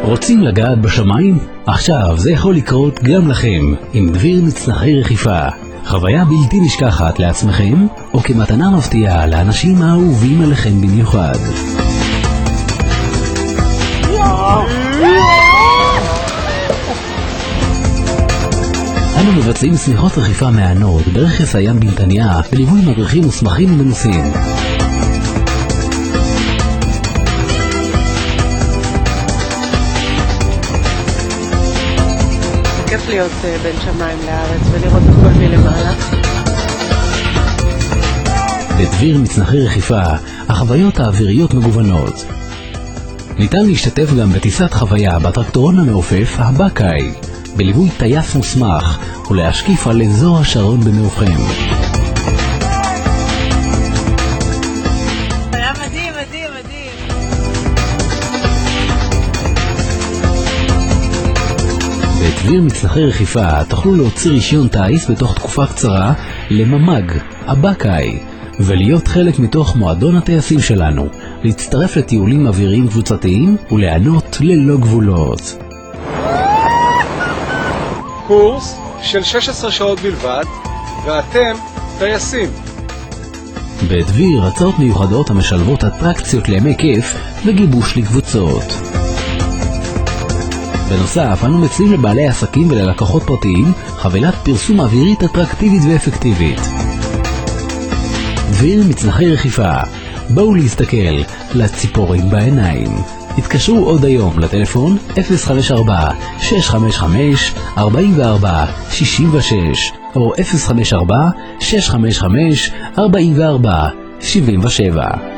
רוצים לגעת בשמיים? עכשיו זה יכול לקרות גם לכם עם דביר מצנחי רכיפה. חוויה בלתי נשכחת לעצמכם או כמתנה מפתיעה לאנשים האהובים עליכם במיוחד. אנו מבצעים סמיכות רכיפה מהנות ברכס הים בנתניה בליווי מדריכים מוסמכים ומנוסים. כיף להיות בין שמיים לארץ ולראות הכל מלמעלה. בדביר מצנחי רכיפה, החוויות האוויריות מגוונות. ניתן להשתתף גם בטיסת חוויה בטרקטורון המעופף הבקאי, בליווי טייס מוסמך, ולהשקיף על אזור השרון במעופכם. היה מדהים, מדהים, מדהים. בדביר מצנחי רכיפה תוכלו להוציא רישיון טייס בתוך תקופה קצרה לממ"ג, הבקאי, ולהיות חלק מתוך מועדון הטייסים שלנו, להצטרף לטיולים אוויריים קבוצתיים וליהנות ללא גבולות. קורס של 16 שעות בלבד, ואתם טייסים. בדביר הצעות מיוחדות המשלבות אטרקציות לימי כיף וגיבוש לקבוצות. בנוסף, אנו מציעים לבעלי עסקים וללקוחות פרטיים חבילת פרסום אווירית אטרקטיבית ואפקטיבית. דביר מצנחי רכיפה, בואו להסתכל לציפורים בעיניים. התקשרו עוד היום לטלפון 054-655-4466 או 054-655-4477.